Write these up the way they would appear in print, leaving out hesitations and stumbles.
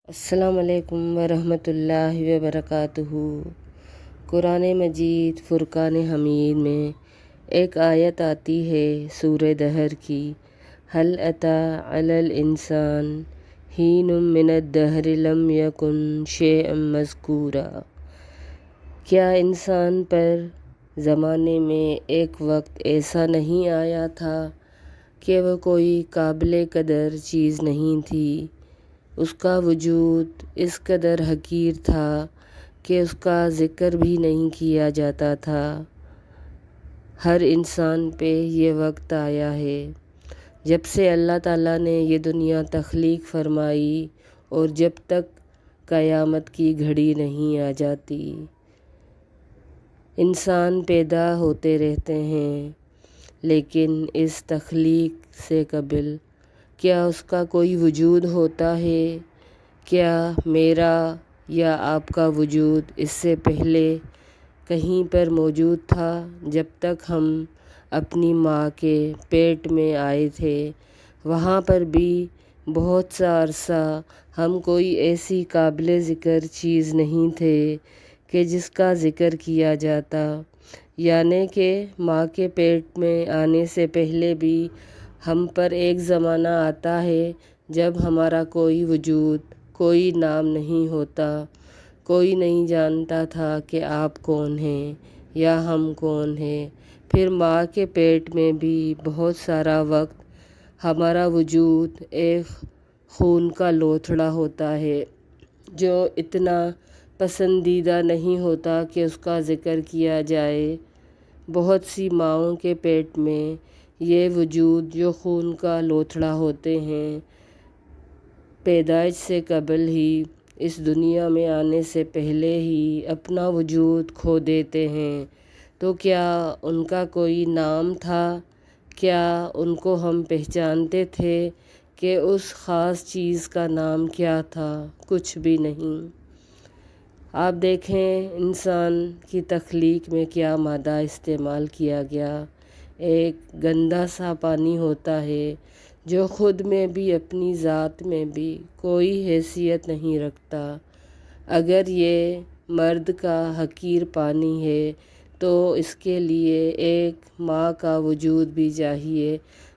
السلام علیکم ورحمۃ اللہ وبرکاتہ۔ قرآن مجید فرقان حمید میں ایک آیت آتی ہے سورہ دہر کی، هل اتی علی الانسان حین من الدہر لم یکن شیئا مذکورا۔ کیا انسان پر زمانے میں ایک وقت ایسا نہیں آیا تھا کہ وہ کوئی قابل قدر چیز نہیں تھی؟ اس کا وجود اس قدر حقیر تھا کہ اس کا ذکر بھی نہیں کیا جاتا تھا۔ ہر انسان پہ یہ وقت آیا ہے جب سے اللہ تعالیٰ نے یہ دنیا تخلیق فرمائی اور جب تک قیامت کی گھڑی نہیں آ جاتی۔ انسان پیدا ہوتے رہتے ہیں، لیکن اس تخلیق سے قبل کیا اس کا کوئی وجود ہوتا ہے؟ کیا میرا یا آپ کا وجود اس سے پہلے کہیں پر موجود تھا؟ جب تک ہم اپنی ماں کے پیٹ میں آئے تھے وہاں پر بھی بہت سا عرصہ ہم کوئی ایسی قابل ذکر چیز نہیں تھے کہ جس کا ذکر کیا جاتا، یعنی کہ ماں کے پیٹ میں آنے سے پہلے بھی ہم پر ایک زمانہ آتا ہے جب ہمارا کوئی وجود، کوئی نام نہیں ہوتا، کوئی نہیں جانتا تھا کہ آپ کون ہیں یا ہم کون ہیں۔ پھر ماں کے پیٹ میں بھی بہت سارا وقت ہمارا وجود ایک خون کا لوتھڑا ہوتا ہے جو اتنا پسندیدہ نہیں ہوتا کہ اس کا ذکر کیا جائے۔ بہت سی ماؤں کے پیٹ میں یہ وجود جو خون کا لوتھڑا ہوتے ہیں، پیدائش سے قبل ہی، اس دنیا میں آنے سے پہلے ہی اپنا وجود کھو دیتے ہیں۔ تو کیا ان کا کوئی نام تھا؟ کیا ان کو ہم پہچانتے تھے کہ اس خاص چیز کا نام کیا تھا؟ کچھ بھی نہیں۔ آپ دیکھیں انسان کی تخلیق میں کیا مادہ استعمال کیا گیا۔ ایک گندا سا پانی ہوتا ہے جو خود میں بھی، اپنی ذات میں بھی کوئی حیثیت نہیں رکھتا۔ اگر یہ مرد کا حقیر پانی ہے تو اس کے لیے ایک ماں کا وجود بھی چاہیے۔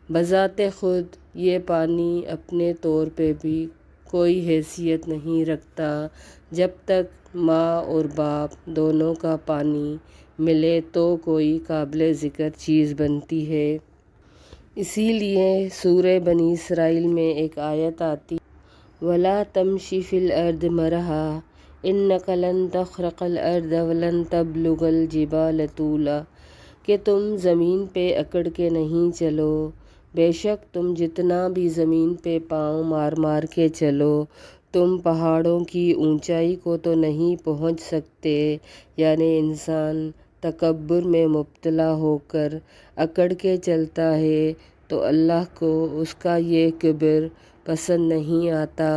بذات خود یہ پانی اپنے طور پہ بھی کوئی حیثیت نہیں رکھتا جب تک ماں اور باپ دونوں کا پانی ملے تو کوئی قابل ذکر چیز بنتی ہے۔ اسی لیے سورہ بنی اسرائیل میں ایک آیت آتی، وَلَا تَمْشِ فِي الْأَرْضِ مَرَحًا إِنَّكَ لَن تَخْرِقَ الْأَرْضَ وَلَن تَبْلُغَ الْجِبَالَ طُولًا، کہ تم زمین پہ اکڑ کے نہیں چلو، بے شک تم جتنا بھی زمین پہ پاؤں مار مار کے چلو تم پہاڑوں کی اونچائی کو تو نہیں پہنچ سکتے۔ یعنی انسان تکبر میں مبتلا ہو کر اکڑ کے چلتا ہے تو اللہ کو اس کا یہ کبر پسند نہیں آتا،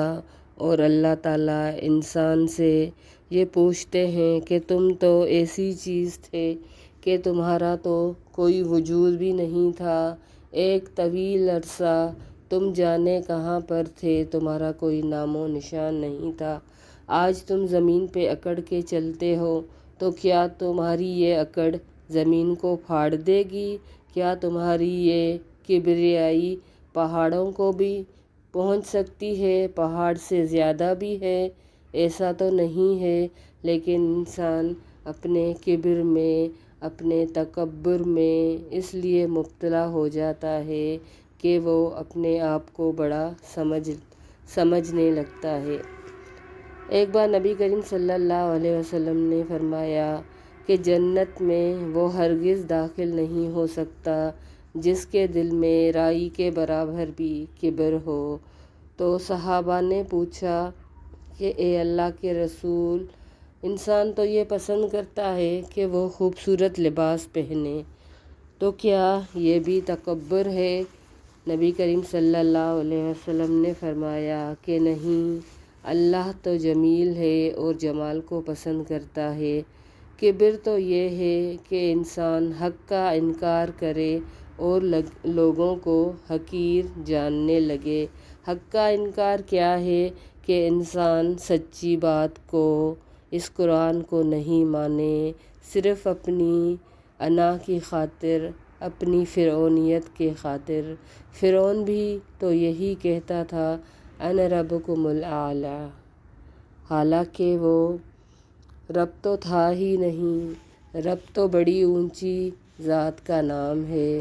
اور اللہ تعالیٰ انسان سے یہ پوچھتے ہیں کہ تم تو ایسی چیز تھے کہ تمہارا تو کوئی وجود بھی نہیں تھا، ایک طویل عرصہ تم جانے کہاں پر تھے، تمہارا کوئی نام و نشان نہیں تھا۔ آج تم زمین پہ اکڑ کے چلتے ہو تو کیا تمہاری یہ اکڑ زمین کو پھاڑ دے گی؟ کیا تمہاری یہ کبریائی پہاڑوں کو بھی پہنچ سکتی ہے؟ پہاڑ سے زیادہ بھی ہے؟ ایسا تو نہیں ہے، لیکن انسان اپنے کبر میں، اپنے تکبر میں اس لیے مبتلا ہو جاتا ہے کہ وہ اپنے آپ کو بڑا سمجھنے لگتا ہے۔ ایک بار نبی کریم صلی اللہ علیہ وسلم نے فرمایا کہ جنت میں وہ ہرگز داخل نہیں ہو سکتا جس کے دل میں رائی کے برابر بھی کبر ہو۔ تو صحابہ نے پوچھا کہ اے اللہ کے رسول، انسان تو یہ پسند کرتا ہے کہ وہ خوبصورت لباس پہنے، تو کیا یہ بھی تکبر ہے؟ نبی کریم صلی اللہ علیہ وسلم نے فرمایا کہ نہیں، اللہ تو جمیل ہے اور جمال کو پسند کرتا ہے۔ کبر تو یہ ہے کہ انسان حق کا انکار کرے اور لوگوں کو حقیر جاننے لگے۔ حق کا انکار کیا ہے کہ کہ انسان سچی بات کو، اس قرآن کو نہیں مانے، صرف اپنی انا کی خاطر، اپنی فرعونیت کے خاطر۔ فرعون بھی تو یہی کہتا تھا انا ربکم الاعلی، حالانکہ وہ رب تو تھا ہی نہیں۔ رب تو بڑی اونچی ذات کا نام ہے۔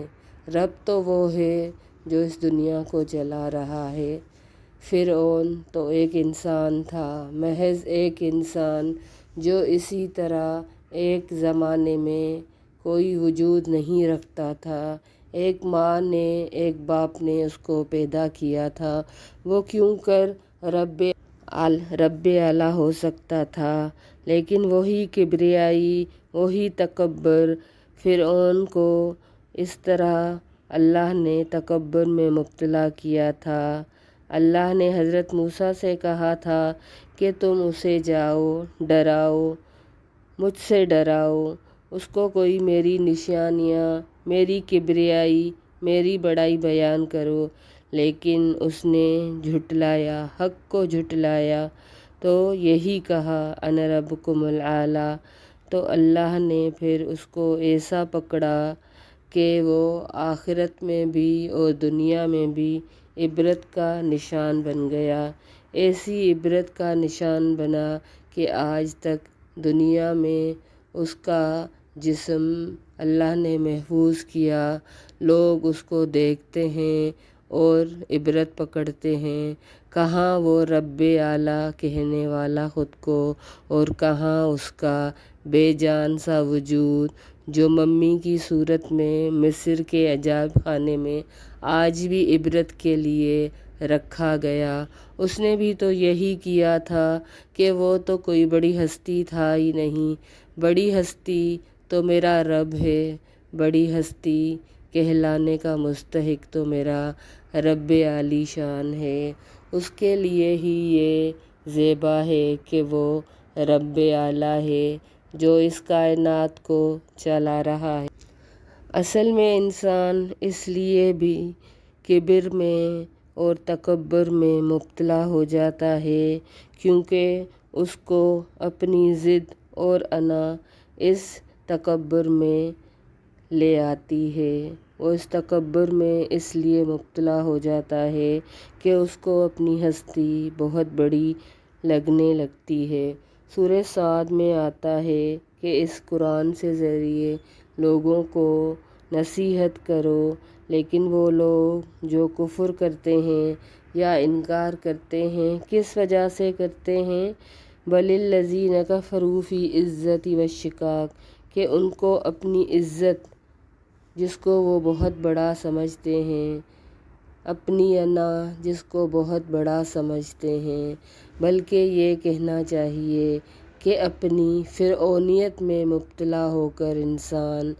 رب تو وہ ہے جو اس دنیا کو چلا رہا ہے۔ فرعون تو ایک انسان تھا، محض ایک انسان، جو اسی طرح ایک زمانے میں کوئی وجود نہیں رکھتا تھا۔ ایک ماں نے، ایک باپ نے اس کو پیدا کیا تھا، وہ کیوں کر رب اعلیٰ ہو سکتا تھا، لیکن وہی کبریائی، وہی تکبر، فرعون کو اس طرح اللہ نے تکبر میں مبتلا کیا تھا۔ اللہ نے حضرت موسیٰ سے کہا تھا کہ تم اسے جاؤ، ڈراؤ، مجھ سے ڈراؤ، اس کو کوئی میری نشانیاں، میری کبریائی، میری بڑائی بیان کرو، لیکن اس نے جھٹلایا، حق کو جھٹلایا، تو یہی کہا انا ربکم الاعلی۔ تو اللہ نے پھر اس کو ایسا پکڑا کہ وہ آخرت میں بھی اور دنیا میں بھی عبرت کا نشان بن گیا۔ ایسی عبرت کا نشان بنا کہ آج تک دنیا میں اس کا جسم اللہ نے محفوظ کیا، لوگ اس کو دیکھتے ہیں اور عبرت پکڑتے ہیں، کہاں وہ رب اعلیٰ کہنے والا خود کو، اور کہاں اس کا بے جان سا وجود جو ممی کی صورت میں مصر کے عجائب خانے میں آج بھی عبرت کے لیے رکھا گیا۔ اس نے بھی تو یہی کیا تھا کہ وہ تو کوئی بڑی ہستی تھا ہی نہیں، بڑی ہستی تو میرا رب ہے، بڑی ہستی کہلانے کا مستحق تو میرا رب عالی شان ہے۔ اس کے لیے ہی یہ زیبا ہے کہ وہ رب اعلیٰ ہے جو اس کائنات کو چلا رہا ہے۔ اصل میں انسان اس لیے بھی کبر میں اور تکبر میں مبتلا ہو جاتا ہے کیونکہ اس کو اپنی ضد اور انا اس تکبر میں لے آتی ہے۔ وہ اس تکبر میں اس لیے مبتلا ہو جاتا ہے کہ اس کو اپنی ہستی بہت بڑی لگنے لگتی ہے۔ سورہ صاد میں آتا ہے کہ اس قرآن سے ذریعے لوگوں کو نصیحت کرو، لیکن وہ لوگ جو کفر کرتے ہیں یا انکار کرتے ہیں، کس وجہ سے کرتے ہیں؟ بل الذین کفروا فی عزت والشقاق، کہ ان کو اپنی عزت جس کو وہ بہت بڑا سمجھتے ہیں، اپنی انا جس کو بہت بڑا سمجھتے ہیں، بلکہ یہ کہنا چاہیے کہ اپنی فرعونیت میں مبتلا ہو کر انسان،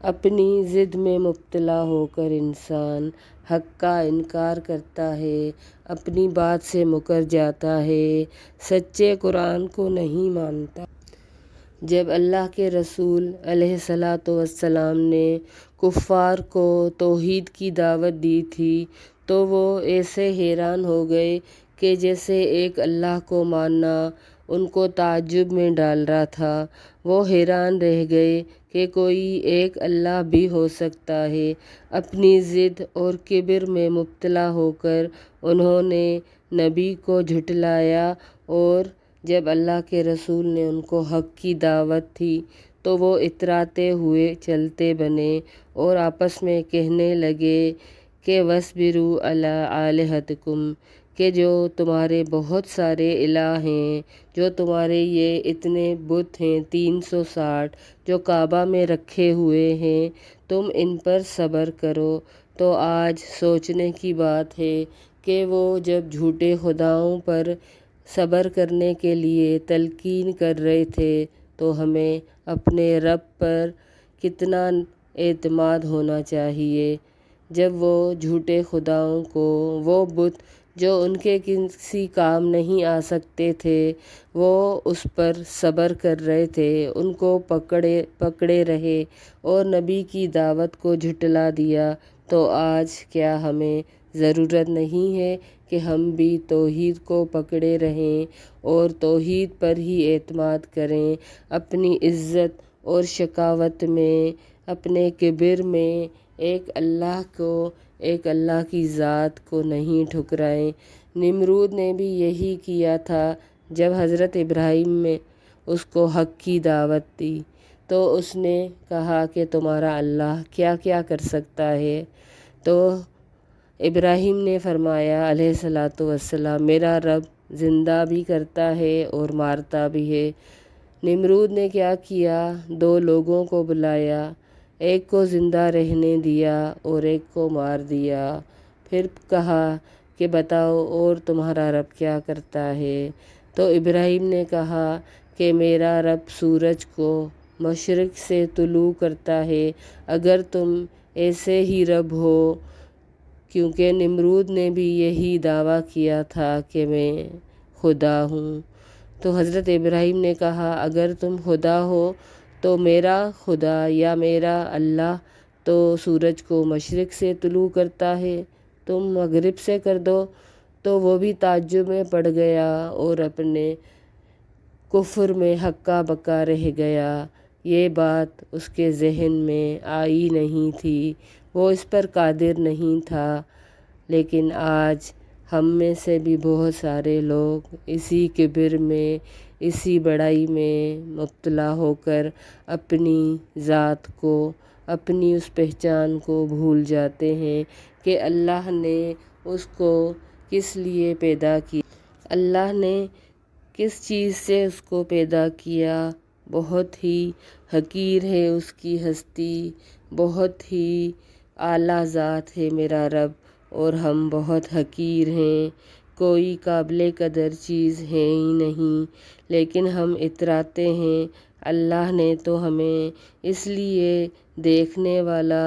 اپنی ضد میں مبتلا ہو کر انسان حق کا انکار کرتا ہے، اپنی بات سے مکر جاتا ہے، سچے قرآن کو نہیں مانتا۔ جب اللہ کے رسول علیہ الصلاۃ والسلام نے کفار کو توحید کی دعوت دی تھی تو وہ ایسے حیران ہو گئے کہ جیسے ایک اللہ کو ماننا ان کو تعجب میں ڈال رہا تھا۔ وہ حیران رہ گئے کہ کوئی ایک اللہ بھی ہو سکتا ہے۔ اپنی ضد اور کبر میں مبتلا ہو کر انہوں نے نبی کو جھٹلایا، اور جب اللہ کے رسول نے ان کو حق کی دعوت تھی تو وہ اتراتے ہوئے چلتے بنے اور آپس میں کہنے لگے کہ وَاصْبِرُوا عَلَىٰ آلِهَتِكُمْ، کہ جو تمہارے بہت سارے الہ ہیں، جو تمہارے یہ اتنے بت ہیں 360 جو کعبہ میں رکھے ہوئے ہیں، تم ان پر صبر کرو۔ تو آج سوچنے کی بات ہے کہ وہ جب جھوٹے خداؤں پر صبر کرنے کے لیے تلقین کر رہے تھے تو ہمیں اپنے رب پر کتنا اعتماد ہونا چاہیے۔ جب وہ جھوٹے خداؤں کو، وہ بت جو ان کے کسی کام نہیں آ سکتے تھے، وہ اس پر صبر کر رہے تھے، ان کو پکڑے رہے اور نبی کی دعوت کو جھٹلا دیا، تو آج کیا ہمیں ضرورت نہیں ہے کہ ہم بھی توحید کو پکڑے رہیں اور توحید پر ہی اعتماد کریں، اپنی عزت اور شکاوت میں، اپنے کبر میں ایک اللہ کی ذات کو نہیں ٹھکرائیں۔ نمرود نے بھی یہی کیا تھا۔ جب حضرت ابراہیم نے اس کو حق کی دعوت دی تو اس نے کہا کہ تمہارا اللہ کیا کیا کر سکتا ہے؟ تو ابراہیم نے فرمایا علیہ الصلوۃ والسلام، میرا رب زندہ بھی کرتا ہے اور مارتا بھی ہے۔ نمرود نے کیا کیا؟ 2 لوگوں کو بلایا، ایک کو زندہ رہنے دیا اور ایک کو مار دیا۔ پھر کہا کہ بتاؤ اور تمہارا رب کیا کرتا ہے؟ تو ابراہیم نے کہا کہ میرا رب سورج کو مشرق سے طلوع کرتا ہے، اگر تم ایسے ہی رب ہو، کیونکہ نمرود نے بھی یہی دعویٰ کیا تھا کہ میں خدا ہوں۔ تو حضرت ابراہیم نے کہا اگر تم خدا ہو تو میرا خدا یا میرا اللہ تو سورج کو مشرق سے طلوع کرتا ہے، تم مغرب سے کر دو۔ تو وہ بھی تعجب میں پڑ گیا اور اپنے کفر میں ہکا بکا رہ گیا۔ یہ بات اس کے ذہن میں آئی نہیں تھی، وہ اس پر قادر نہیں تھا۔ لیکن آج ہم میں سے بھی بہت سارے لوگ اسی کبر میں، اسی بڑائی میں مبتلا ہو کر اپنی ذات کو، اپنی اس پہچان کو بھول جاتے ہیں کہ اللہ نے اس کو کس لیے پیدا کیا، اللہ نے کس چیز سے اس کو پیدا کیا۔ بہت ہی حقیر ہے اس کی ہستی، بہت ہی اعلیٰ ذات ہے میرا رب، اور ہم بہت حقیر ہیں، کوئی قابل قدر چیز ہے ہی نہیں، لیکن ہم اتراتے ہیں۔ اللہ نے تو ہمیں اس لیے دیکھنے والا،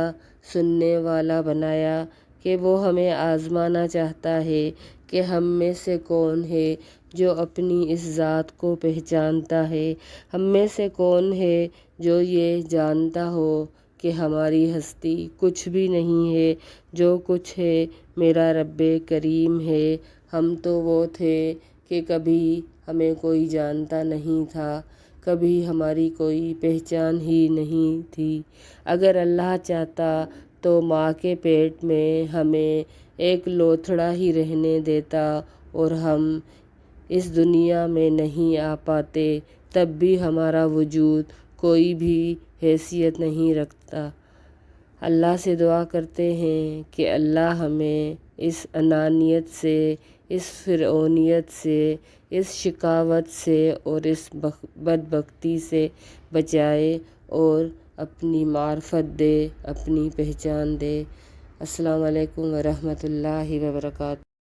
سننے والا بنایا کہ وہ ہمیں آزمانا چاہتا ہے کہ ہم میں سے کون ہے جو اپنی اس ذات کو پہچانتا ہے، ہم میں سے کون ہے جو یہ جانتا ہو کہ ہماری ہستی کچھ بھی نہیں ہے، جو کچھ ہے میرا رب کریم ہے۔ ہم تو وہ تھے کہ کبھی ہمیں کوئی جانتا نہیں تھا، کبھی ہماری کوئی پہچان ہی نہیں تھی۔ اگر اللہ چاہتا تو ماں کے پیٹ میں ہمیں ایک لوتھڑا ہی رہنے دیتا اور ہم اس دنیا میں نہیں آ پاتے، تب بھی ہمارا وجود کوئی بھی حیثیت نہیں رکھتا۔ اللہ سے دعا کرتے ہیں کہ اللہ ہمیں اس انانیت سے، اس فرعونیت سے، اس شقاوت سے اور اس بدبختی سے بچائے اور اپنی معرفت دے، اپنی پہچان دے۔ السلام علیکم ورحمۃ اللہ وبرکاتہ۔